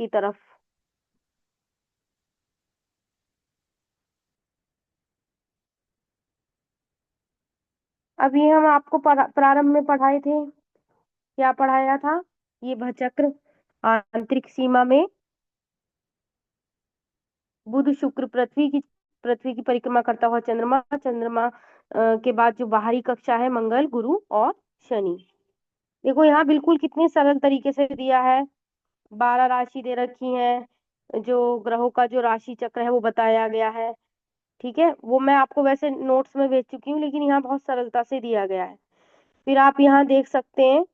की तरफ। अभी हम आपको प्रारंभ में पढ़ाए थे, क्या पढ़ाया था? ये भचक्र आंतरिक सीमा में बुध शुक्र पृथ्वी की परिक्रमा करता हुआ चंद्रमा, चंद्रमा के बाद जो बाहरी कक्षा है मंगल, गुरु और शनि। देखो यहाँ बिल्कुल कितने सरल तरीके से दिया है। 12 राशि दे रखी है, जो ग्रहों का जो राशि चक्र है वो बताया गया है। ठीक है, वो मैं आपको वैसे नोट्स में भेज चुकी हूँ, लेकिन यहाँ बहुत सरलता से दिया गया है। फिर आप यहाँ देख सकते हैं,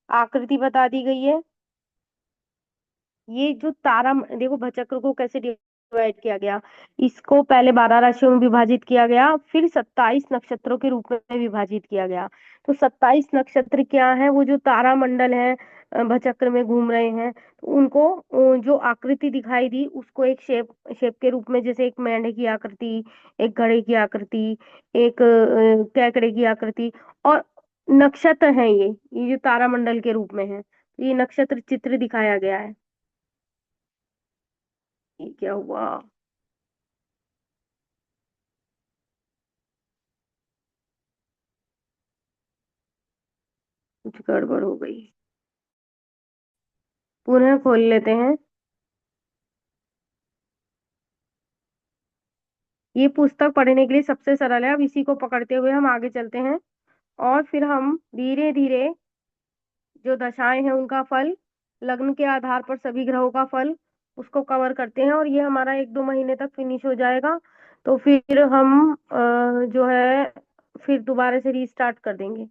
आकृति बता दी गई है। ये जो तारा, देखो भचक्र को कैसे डिवाइड किया गया। इसको पहले 12 राशियों में विभाजित किया गया, फिर 27 नक्षत्रों के रूप में विभाजित किया गया। तो 27 नक्षत्र क्या है? वो जो तारा मंडल है भचक्र में घूम रहे हैं, तो उनको जो आकृति दिखाई दी उसको एक शेप शेप के रूप में, जैसे एक मेंढक की आकृति, एक घड़े की आकृति, एक केकड़े की आकृति, और नक्षत्र है ये जो तारा मंडल के रूप में है, ये नक्षत्र चित्र दिखाया गया है। ये क्या हुआ? कुछ गड़बड़ हो गई। पुनः खोल लेते हैं। ये पुस्तक पढ़ने के लिए सबसे सरल है। अब इसी को पकड़ते हुए हम आगे चलते हैं, और फिर हम धीरे धीरे जो दशाएं हैं उनका फल, लग्न के आधार पर सभी ग्रहों का फल, उसको कवर करते हैं। और ये हमारा 1-2 महीने तक फिनिश हो जाएगा। तो फिर हम जो है फिर दोबारा से रीस्टार्ट कर देंगे,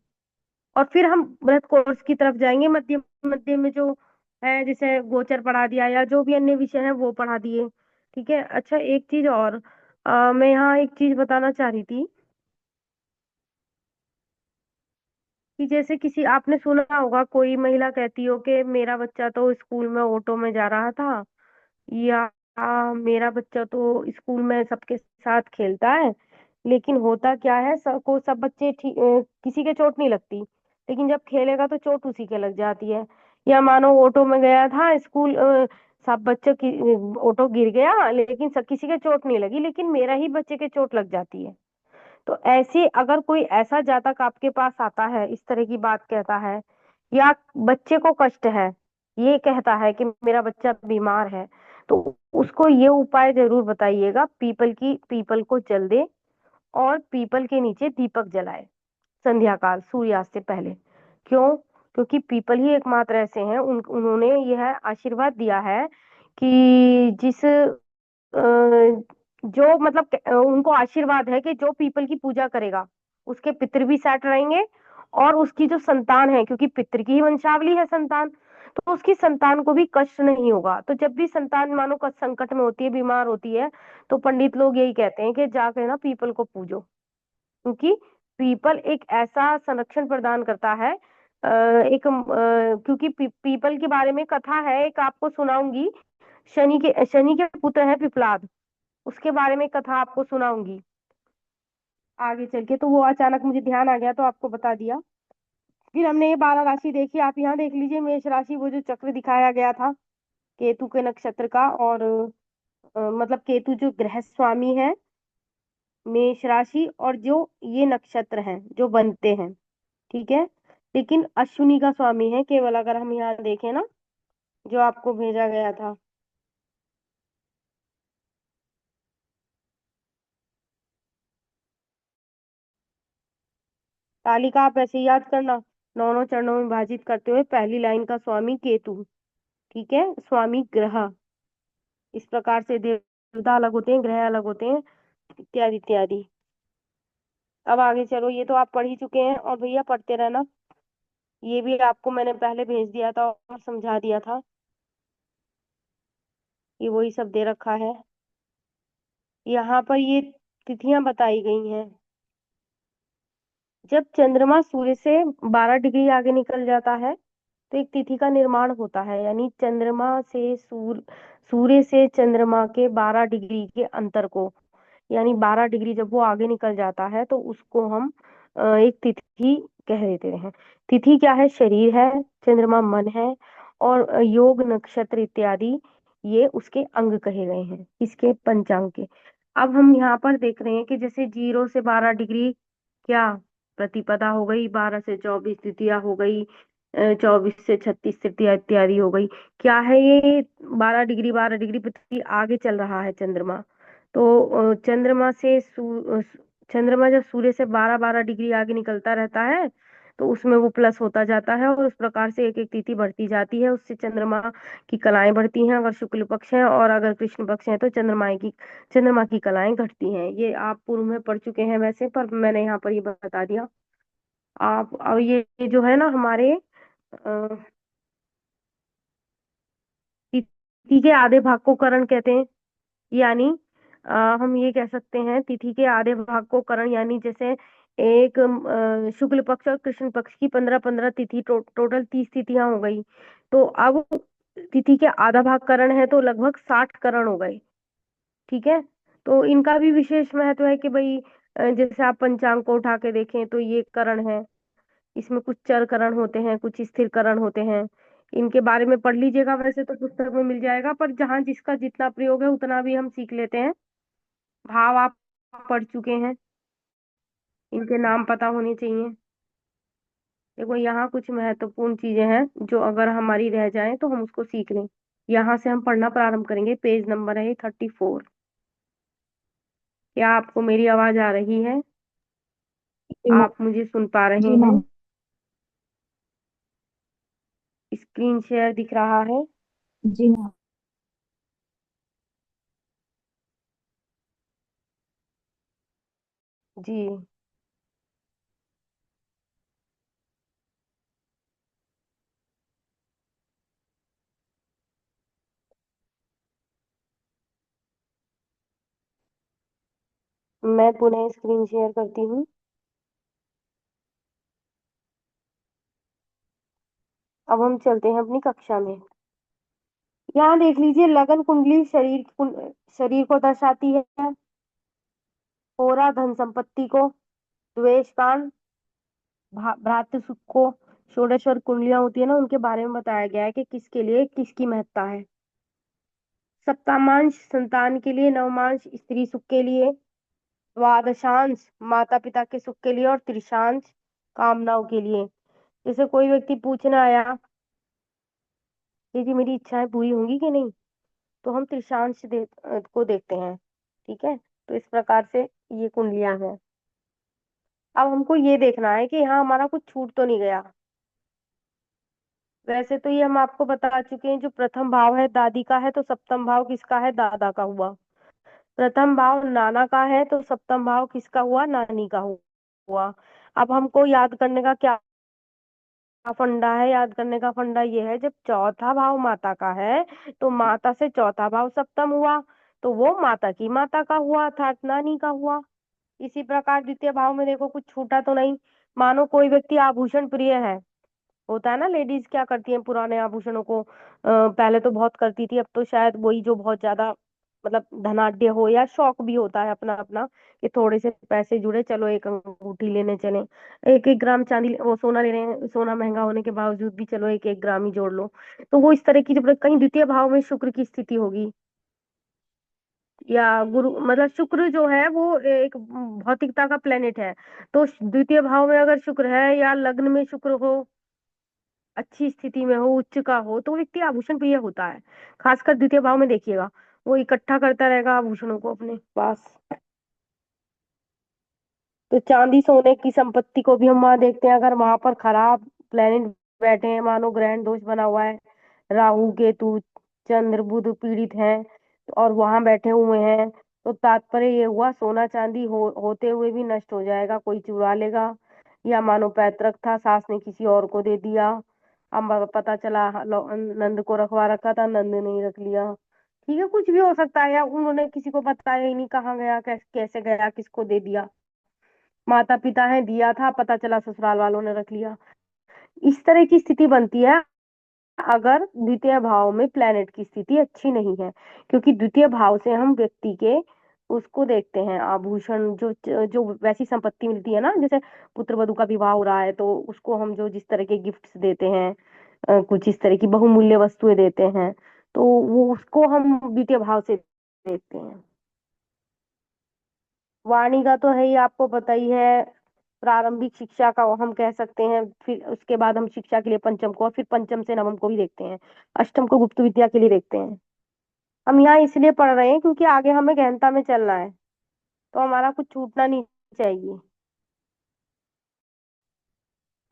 और फिर हम बृहद कोर्स की तरफ जाएंगे। मध्य मध्य में जो है, जैसे गोचर पढ़ा दिया या जो भी अन्य विषय है वो पढ़ा दिए। ठीक है। अच्छा, एक चीज और, मैं यहाँ एक चीज बताना चाह रही थी कि जैसे किसी, आपने सुना होगा कोई महिला कहती हो कि मेरा बच्चा तो स्कूल में ऑटो में जा रहा था, या मेरा बच्चा तो स्कूल में सबके साथ खेलता है। लेकिन होता क्या है, सब बच्चे किसी के चोट नहीं लगती, लेकिन जब खेलेगा तो चोट उसी के लग जाती है। या मानो ऑटो में गया था स्कूल, सब बच्चों की ऑटो गिर गया, लेकिन किसी के चोट नहीं लगी, लेकिन मेरा ही बच्चे के चोट लग जाती है। तो ऐसे अगर कोई ऐसा जातक आपके पास आता है, इस तरह की बात कहता है, या बच्चे को कष्ट है, ये कहता है कि मेरा बच्चा बीमार है, तो उसको ये उपाय जरूर बताइएगा। पीपल को जल दे, और पीपल के नीचे दीपक जलाए संध्या काल, सूर्यास्त से पहले। क्यों? क्योंकि पीपल ही एकमात्र ऐसे हैं, उन्होंने यह आशीर्वाद दिया है कि जो मतलब उनको आशीर्वाद है कि जो पीपल की पूजा करेगा उसके पितृ भी सेट रहेंगे, और उसकी जो संतान है, क्योंकि पितृ की ही वंशावली है संतान, तो उसकी संतान को भी कष्ट नहीं होगा। तो जब भी संतान मानो कष्ट संकट में होती है, बीमार होती है, तो पंडित लोग यही कहते हैं कि जाके ना पीपल को पूजो, क्योंकि पीपल एक ऐसा संरक्षण प्रदान करता है। क्योंकि पीपल के बारे में कथा है, एक आपको सुनाऊंगी। शनि के पुत्र है पिपलाद, उसके बारे में कथा आपको सुनाऊंगी आगे चल के। तो वो अचानक मुझे ध्यान आ गया तो आपको बता दिया। फिर हमने ये 12 राशि देखी, आप यहाँ देख लीजिए मेष राशि, वो जो चक्र दिखाया गया था केतु के नक्षत्र का, और मतलब केतु जो ग्रह स्वामी है मेष राशि, और जो ये नक्षत्र हैं जो बनते हैं, ठीक है। लेकिन अश्विनी का स्वामी है केवल, अगर हम यहाँ देखें ना, जो आपको भेजा गया था। तालिका आप ऐसे याद करना, 9 9 चरणों में विभाजित करते हुए पहली लाइन का स्वामी केतु, ठीक है, स्वामी ग्रह। इस प्रकार से देवता अलग होते हैं, ग्रह अलग होते हैं, इत्यादि इत्यादि। अब आगे चलो, ये तो आप पढ़ ही चुके हैं, और भैया पढ़ते रहना। ये भी आपको मैंने पहले भेज दिया था और समझा दिया था, ये वही सब दे रखा है। यहाँ पर ये तिथियां बताई गई हैं। जब चंद्रमा सूर्य से 12 डिग्री आगे निकल जाता है, तो एक तिथि का निर्माण होता है। यानी सूर्य से चंद्रमा के 12 डिग्री के अंतर को, यानी 12 डिग्री जब वो आगे निकल जाता है, तो उसको हम एक तिथि कह देते हैं। तिथि क्या है? शरीर है, चंद्रमा मन है, और योग नक्षत्र इत्यादि ये उसके अंग कहे गए हैं, इसके पंचांग के। अब हम यहाँ पर देख रहे हैं कि जैसे 0 से 12 डिग्री क्या प्रतिपदा हो गई, 12 से 24 द्वितीया हो गई, 24 से 36 तृतीया इत्यादि हो गई। क्या है ये? 12 डिग्री 12 डिग्री प्रति आगे चल रहा है चंद्रमा। तो चंद्रमा जब सूर्य से 12 12 डिग्री आगे निकलता रहता है तो उसमें वो प्लस होता जाता है, और उस प्रकार से एक एक तिथि बढ़ती जाती है, उससे चंद्रमा की कलाएं बढ़ती हैं अगर शुक्ल पक्ष है, और अगर कृष्ण पक्ष है तो चंद्रमा की कलाएं घटती हैं। ये आप पूर्व में पढ़ चुके हैं वैसे, पर मैंने यहाँ पर ये बता दिया। आप अब ये जो है ना हमारे तिथि के आधे भाग को करण कहते हैं। यानी हम ये कह सकते हैं तिथि के आधे भाग को करण, यानी जैसे एक शुक्ल पक्ष और कृष्ण पक्ष की 15 15 तिथि, टोटल 30 तिथियां हो गई। तो अब तिथि के आधा भाग करण है तो लगभग 60 करण हो गए। ठीक है। तो इनका भी विशेष महत्व है कि भाई जैसे आप पंचांग को उठा के देखें तो ये करण है, इसमें कुछ चर करण होते हैं, कुछ स्थिर करण होते हैं। इनके बारे में पढ़ लीजिएगा, वैसे तो पुस्तक में मिल जाएगा, पर जहाँ जिसका जितना प्रयोग है उतना भी हम सीख लेते हैं। भाव आप पढ़ चुके हैं, इनके नाम पता होने चाहिए। देखो यहाँ कुछ महत्वपूर्ण चीजें हैं जो अगर हमारी रह जाएं तो हम उसको सीख लें। यहाँ से हम पढ़ना प्रारंभ करेंगे, पेज नंबर है 34। क्या आपको मेरी आवाज आ रही है? जी मैम। आप मुझे सुन पा रहे जी हैं? मैम। स्क्रीन शेयर दिख रहा है? जी मैम। जी। मैं पुनः स्क्रीन शेयर करती हूँ। अब हम चलते हैं अपनी कक्षा में। यहाँ देख लीजिए, लगन कुंडली शरीर को दर्शाती है, होरा धन संपत्ति को, द्वेष कान भ्रातृ सुख को। षोडश कुंडलियां होती है ना, उनके बारे में बताया गया है कि किसके लिए किसकी महत्ता है। सप्तमांश संतान के लिए, नवमांश स्त्री सुख के लिए, द्वादशांश माता पिता के सुख के लिए, और त्रिशांश कामनाओं के लिए। जैसे कोई व्यक्ति पूछना आया कि जी मेरी इच्छाएं पूरी होंगी कि नहीं, तो हम को देखते हैं। ठीक है। तो इस प्रकार से ये कुंडलियां हैं। अब हमको ये देखना है कि यहाँ हमारा कुछ छूट तो नहीं गया। वैसे तो ये हम आपको बता चुके हैं, जो प्रथम भाव है दादी का है तो सप्तम भाव किसका है? दादा का हुआ। प्रथम भाव नाना का है तो सप्तम भाव किसका हुआ? नानी का हुआ। अब हमको याद करने का क्या फंडा है? याद करने का फंडा ये है, जब चौथा भाव माता का है तो माता से चौथा भाव सप्तम हुआ, तो वो माता की माता का हुआ, अर्थात नानी का हुआ। इसी प्रकार द्वितीय भाव में देखो कुछ छूटा तो नहीं। मानो कोई व्यक्ति आभूषण प्रिय है, होता है ना, लेडीज क्या करती हैं पुराने आभूषणों को, पहले तो बहुत करती थी, अब तो शायद वही जो बहुत ज्यादा मतलब धनाढ्य हो, या शौक भी होता है अपना अपना कि थोड़े से पैसे जुड़े, चलो एक अंगूठी लेने चले, 1 1 ग्राम चांदी वो सोना ले रहे हैं, सोना महंगा होने के बावजूद भी चलो 1 1 ग्राम ही जोड़ लो। तो वो इस तरह की जब कहीं द्वितीय भाव में शुक्र की स्थिति होगी, या गुरु मतलब शुक्र जो है वो एक भौतिकता का प्लेनेट है, तो द्वितीय भाव में अगर शुक्र है या लग्न में शुक्र हो, अच्छी स्थिति में हो, उच्च का हो, तो वो व्यक्ति आभूषण प्रिय होता है। खासकर द्वितीय भाव में देखिएगा, वो इकट्ठा करता रहेगा आभूषणों को अपने पास। तो चांदी सोने की संपत्ति को भी हम वहां देखते हैं, अगर वहां पर खराब प्लेनेट बैठे हैं, मानो ग्रहण दोष बना हुआ है, राहु केतु चंद्र बुध पीड़ित हैं और वहां बैठे हुए हैं, तो तात्पर्य ये हुआ सोना चांदी होते हुए भी नष्ट हो जाएगा, कोई चुरा लेगा। या मानो पैतृक था, सास ने किसी और को दे दिया, अब पता चला नंद को रखवा रखा था, नंद ने ही रख लिया। ठीक है, कुछ भी हो सकता है, या उन्होंने किसी को बताया ही नहीं, कहाँ गया, कैसे गया, किसको दे दिया। माता पिता है, दिया था, पता चला ससुराल वालों ने रख लिया। इस तरह की स्थिति बनती है अगर द्वितीय भाव में प्लेनेट की स्थिति अच्छी नहीं है, क्योंकि द्वितीय भाव से हम व्यक्ति के उसको देखते हैं, आभूषण जो जो वैसी संपत्ति मिलती है ना, जैसे पुत्र वधु का विवाह हो रहा है तो उसको हम जो जिस तरह के गिफ्ट्स देते हैं, कुछ इस तरह की बहुमूल्य वस्तुएं देते हैं, तो वो उसको हम द्वितीय भाव से देखते हैं। वाणी का तो है ही, आपको पता ही है। प्रारंभिक शिक्षा का हम कह सकते हैं, फिर उसके बाद हम शिक्षा के लिए पंचम को, और फिर पंचम से नवम को भी देखते हैं। अष्टम को गुप्त विद्या के लिए देखते हैं। हम यहाँ इसलिए पढ़ रहे हैं क्योंकि आगे हमें गहनता में चलना है, तो हमारा कुछ छूटना नहीं चाहिए।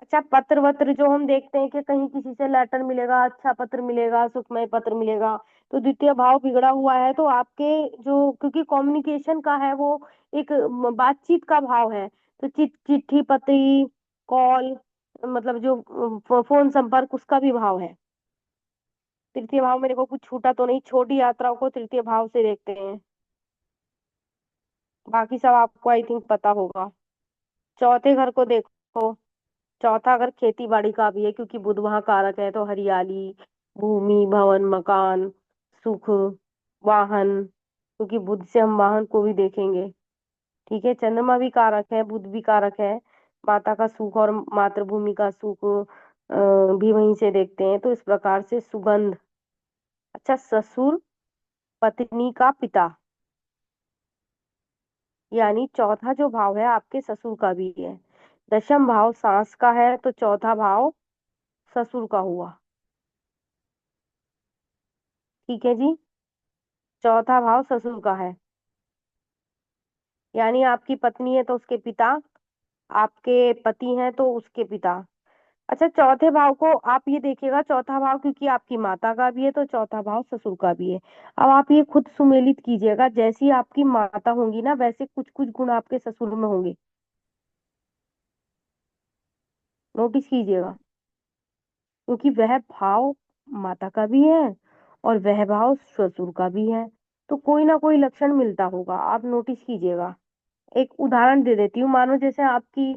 अच्छा, पत्र वत्र जो हम देखते हैं कि कहीं किसी से लेटर मिलेगा, अच्छा पत्र मिलेगा, सुखमय पत्र मिलेगा, तो द्वितीय भाव बिगड़ा हुआ है, तो आपके जो, क्योंकि कम्युनिकेशन का है वो, एक बातचीत का भाव है, तो चिट्ठी पत्री, कॉल, मतलब जो फोन संपर्क, उसका भी भाव है। तृतीय भाव मेरे को कुछ छूटा तो नहीं, छोटी यात्राओं को तृतीय भाव से देखते हैं। बाकी सब आपको आई थिंक पता होगा। चौथे घर को देखो। चौथा घर खेती बाड़ी का भी है, क्योंकि बुध वहाँ कारक है, तो हरियाली, भूमि, भवन, मकान, सुख, वाहन, क्योंकि बुध से हम वाहन को भी देखेंगे। ठीक है, चंद्रमा भी कारक है, बुध भी कारक है। माता का सुख और मातृभूमि का सुख भी वहीं से देखते हैं, तो इस प्रकार से सुगंध। अच्छा, ससुर पत्नी का पिता, यानी चौथा जो भाव है आपके ससुर का भी है। दशम भाव सास का है, तो चौथा भाव ससुर का हुआ। ठीक है जी, चौथा भाव ससुर का है, यानी आपकी पत्नी है तो उसके पिता, आपके पति हैं तो उसके पिता। अच्छा, चौथे भाव को आप ये देखिएगा, चौथा भाव क्योंकि आपकी माता का भी है, तो चौथा भाव ससुर का भी है। अब आप ये खुद सुमेलित कीजिएगा, जैसी आपकी माता होंगी ना, वैसे कुछ कुछ गुण आपके ससुर में होंगे। नोटिस कीजिएगा, क्योंकि वह भाव माता का भी है और वह भाव ससुर का भी है, तो कोई ना कोई लक्षण मिलता होगा, आप नोटिस कीजिएगा। एक उदाहरण दे देती हूँ, मानो जैसे आपकी,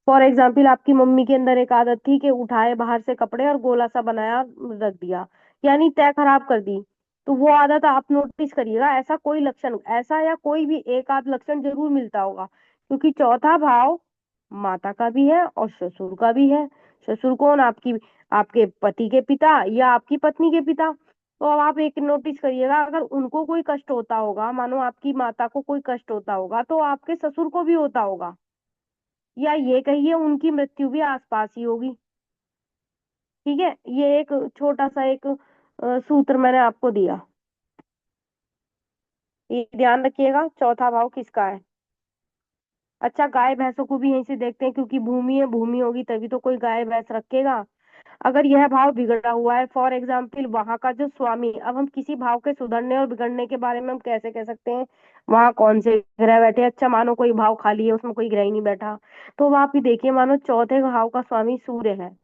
फॉर एग्जाम्पल, आपकी मम्मी के अंदर एक आदत थी कि उठाए बाहर से कपड़े और गोला सा बनाया रख दिया, यानी तय खराब कर दी। तो वो आदत आप नोटिस करिएगा, ऐसा कोई लक्षण, ऐसा या कोई भी एक आध लक्षण जरूर मिलता होगा, क्योंकि चौथा भाव माता का भी है और ससुर का भी है। ससुर कौन? आपकी, आपके पति के पिता या आपकी पत्नी के पिता। तो अब आप एक नोटिस करिएगा, अगर उनको कोई कष्ट होता होगा, मानो आपकी माता को कोई कष्ट होता होगा, तो आपके ससुर को भी होता होगा, या ये कहिए उनकी मृत्यु भी आसपास ही होगी। ठीक है, ये एक छोटा सा एक सूत्र मैंने आपको दिया, ये ध्यान रखिएगा। चौथा भाव किसका है? अच्छा, गाय भैंसों को भी यहीं से देखते हैं, क्योंकि भूमि है, भूमि होगी तभी तो कोई गाय भैंस रखेगा। अगर यह भाव बिगड़ा हुआ है, फॉर एग्जाम्पल वहां का जो स्वामी, अब हम किसी भाव के सुधरने और बिगड़ने के बारे में हम कैसे कह सकते हैं, वहां कौन से ग्रह बैठे? अच्छा, मानो कोई भाव खाली है, उसमें कोई ग्रह ही नहीं बैठा, तो वहां भी देखिए, मानो चौथे भाव का स्वामी सूर्य है।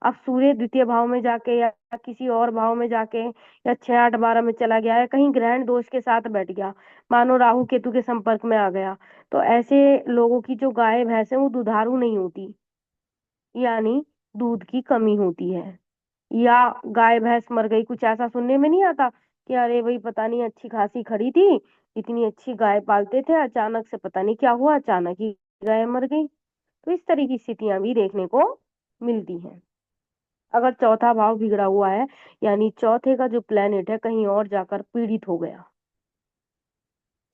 अब सूर्य द्वितीय भाव में जाके या किसी और भाव में जाके या 6 8 12 में चला गया, या कहीं ग्रहण दोष के साथ बैठ गया, मानो राहु केतु के संपर्क में आ गया, तो ऐसे लोगों की जो गाय भैंस है वो दुधारू नहीं होती, यानी दूध की कमी होती है। या गाय भैंस मर गई, कुछ ऐसा सुनने में नहीं आता कि अरे भाई पता नहीं अच्छी खासी खड़ी थी, इतनी अच्छी गाय पालते थे, अचानक से पता नहीं क्या हुआ, अचानक ही गाय मर गई। तो इस तरह की स्थितियां भी देखने को मिलती हैं अगर चौथा भाव बिगड़ा हुआ है, यानी चौथे का जो प्लेनेट है कहीं और जाकर पीड़ित हो गया,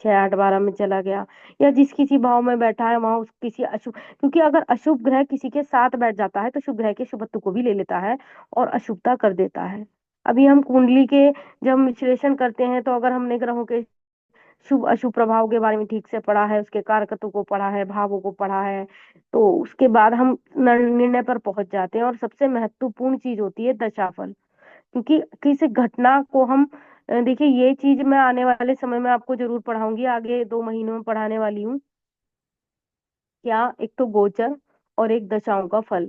6 8 12 में चला गया, या जिस किसी भाव में बैठा है वहां उस किसी अशुभ, क्योंकि अगर अशुभ ग्रह किसी के साथ बैठ जाता है तो शुभ ग्रह के शुभत्व को भी ले लेता है और अशुभता कर देता है। अभी हम कुंडली के जब हम विश्लेषण करते हैं, तो अगर हमने ग्रहों के शुभ अशुभ प्रभाव के बारे में ठीक से पढ़ा है, उसके कारकत्व को पढ़ा है, भावों को पढ़ा है, तो उसके बाद हम निर्णय पर पहुंच जाते हैं। और सबसे महत्वपूर्ण चीज होती है दशाफल, क्योंकि किसी घटना को हम देखिए, ये चीज मैं आने वाले समय में आपको जरूर पढ़ाऊंगी, आगे 2 महीनों में पढ़ाने वाली हूँ। क्या? एक तो गोचर और एक दशाओं का फल,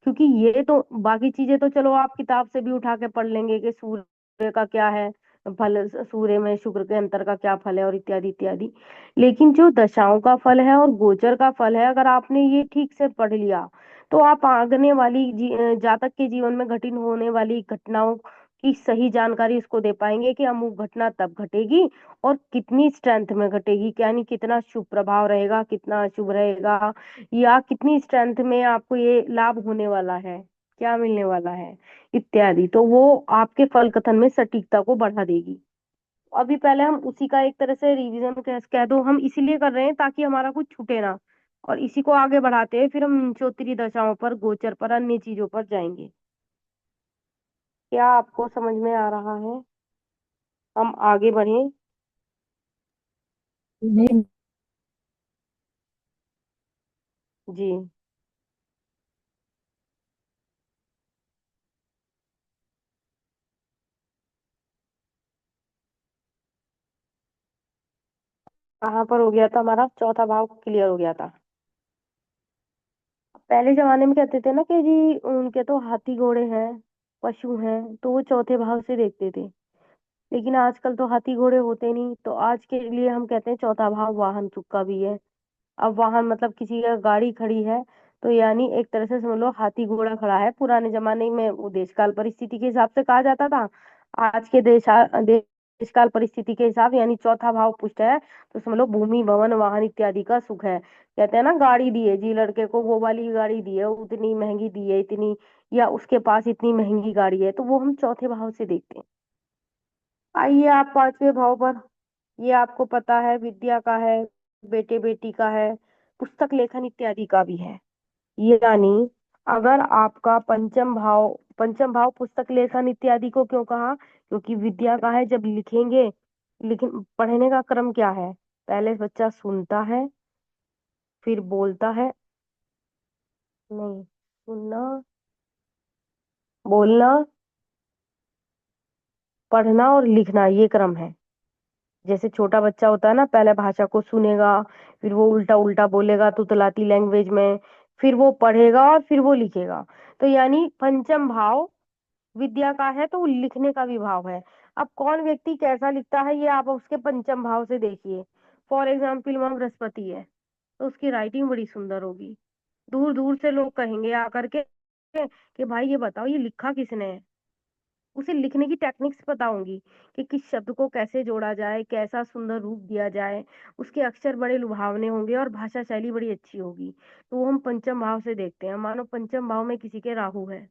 क्योंकि ये तो बाकी चीजें तो चलो आप किताब से भी उठा के पढ़ लेंगे कि सूर्य का क्या है फल, सूर्य में शुक्र के अंतर का क्या फल है, और इत्यादि इत्यादि। लेकिन जो दशाओं का फल है और गोचर का फल है, अगर आपने ये ठीक से पढ़ लिया, तो आप आगने वाली जातक के जीवन में घटित होने वाली घटनाओं की सही जानकारी उसको दे पाएंगे कि अमुक घटना तब घटेगी और कितनी स्ट्रेंथ में घटेगी, यानी कितना शुभ प्रभाव रहेगा, कितना अशुभ रहेगा, या कितनी स्ट्रेंथ में आपको ये लाभ होने वाला है। क्या मिलने वाला है इत्यादि, तो वो आपके फल कथन में सटीकता को बढ़ा देगी। अभी पहले हम उसी का एक तरह से रिवीजन कह दो, हम इसीलिए कर रहे हैं ताकि हमारा कुछ छूटे ना, और इसी को आगे बढ़ाते हैं फिर हम निचोतरी दशाओं पर, गोचर पर, अन्य चीजों पर जाएंगे। क्या आपको समझ में आ रहा है? हम आगे बढ़ें? नहीं। जी। कहाँ पर हो गया था हमारा चौथा भाव, क्लियर हो गया था। पहले जमाने में कहते थे ना कि जी उनके तो हाथी घोड़े हैं, पशु हैं, तो वो चौथे भाव से देखते थे। लेकिन आजकल तो हाथी घोड़े होते नहीं, तो आज के लिए हम कहते हैं चौथा भाव वाहन सुख का भी है। अब वाहन मतलब किसी का गाड़ी खड़ी है, तो यानी एक तरह से समझ लो हाथी घोड़ा खड़ा है। पुराने जमाने में वो देश काल परिस्थिति के हिसाब से कहा जाता था। आज के देश काल परिस्थिति के हिसाब यानी चौथा भाव पुष्ट है, तो समझ लो भूमि भवन वाहन इत्यादि का सुख है। कहते हैं ना गाड़ी दी है जी लड़के को, वो वाली गाड़ी दी है, उतनी महंगी दी है, इतनी, या उसके पास इतनी महंगी गाड़ी है, तो वो हम चौथे भाव से देखते हैं। आइए आप पांचवें भाव पर। ये आपको पता है विद्या का है, बेटे बेटी का है, पुस्तक लेखन इत्यादि का भी है। यानी अगर आपका पंचम भाव पुस्तक लेखन इत्यादि को क्यों कहा, क्योंकि विद्या का है। जब लिखेंगे, लेकिन पढ़ने का क्रम क्या है? पहले बच्चा सुनता है, फिर बोलता है, नहीं, सुनना, बोलना, पढ़ना और लिखना, ये क्रम है। जैसे छोटा बच्चा होता है ना, पहले भाषा को सुनेगा, फिर वो उल्टा उल्टा बोलेगा तुतलाती लैंग्वेज में, फिर वो पढ़ेगा और फिर वो लिखेगा। तो यानी पंचम भाव विद्या का है, तो वो लिखने का भी भाव है। अब कौन व्यक्ति कैसा लिखता है ये आप उसके पंचम भाव से देखिए। फॉर एग्जाम्पल वह बृहस्पति है, तो उसकी राइटिंग बड़ी सुंदर होगी। दूर दूर से लोग कहेंगे आकर के कि भाई ये बताओ ये लिखा किसने है। उसे लिखने की टेक्निक्स बताऊंगी कि किस शब्द को कैसे जोड़ा जाए, कैसा सुंदर रूप दिया जाए। उसके अक्षर बड़े लुभावने होंगे और भाषा शैली बड़ी अच्छी होगी। तो वो हम पंचम भाव से देखते हैं। मानो पंचम भाव में किसी के राहु है,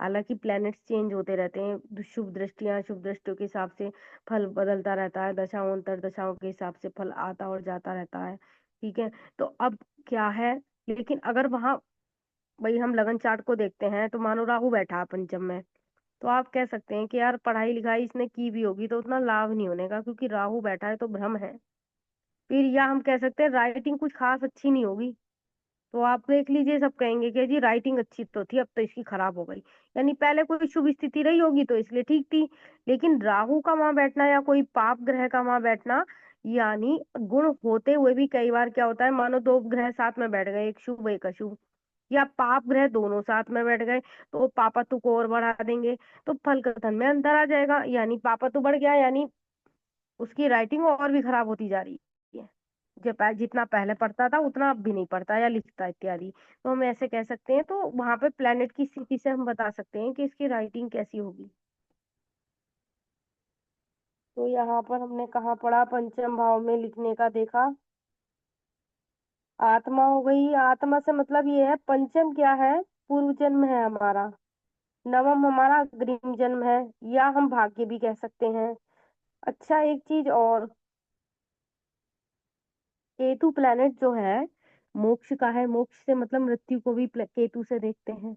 हालांकि प्लैनेट्स चेंज होते रहते हैं, शुभ दृष्टियां, शुभ दृष्टियों के हिसाब से फल बदलता रहता है, दशाओं अंतर दशाओं के हिसाब से फल आता और जाता रहता है। ठीक है, तो अब क्या है, लेकिन अगर वहां भाई हम लगन चार्ट को देखते हैं, तो मानो राहु बैठा है पंचम में, तो आप कह सकते हैं कि यार पढ़ाई लिखाई इसने की भी होगी तो उतना लाभ नहीं होने का, क्योंकि राहु बैठा है तो भ्रम है। फिर या हम कह सकते हैं राइटिंग कुछ खास अच्छी नहीं होगी, तो आप देख लीजिए सब कहेंगे कि जी राइटिंग अच्छी तो थी, अब तो इसकी खराब हो गई। यानी पहले कोई शुभ स्थिति रही होगी तो इसलिए ठीक थी। लेकिन राहु का वहां बैठना या कोई पाप ग्रह का वहां बैठना, यानी गुण होते हुए भी कई बार क्या होता है, मानो दो ग्रह साथ में बैठ गए, एक शुभ एक अशुभ, या पाप ग्रह दोनों साथ में बैठ गए, तो वो पापत्व को और बढ़ा देंगे। तो फल कथन में अंतर आ जाएगा, यानी पापत्व बढ़ गया, यानी उसकी राइटिंग और भी खराब होती जा रही है। जब जितना पहले पढ़ता था उतना अब भी नहीं पढ़ता या लिखता इत्यादि। तो हम ऐसे कह सकते हैं, तो वहां पे प्लेनेट की स्थिति से हम बता सकते हैं कि इसकी राइटिंग कैसी होगी। तो यहाँ पर हमने कहाँ पढ़ा, पंचम भाव में लिखने का देखा। आत्मा हो गई, आत्मा से मतलब ये है, पंचम क्या है, पूर्व जन्म है हमारा, नवम हमारा अग्रिम जन्म है, या हम भाग्य भी कह सकते हैं। अच्छा एक चीज और, केतु प्लेनेट जो है मोक्ष का है, मोक्ष से मतलब मृत्यु को भी केतु से देखते हैं।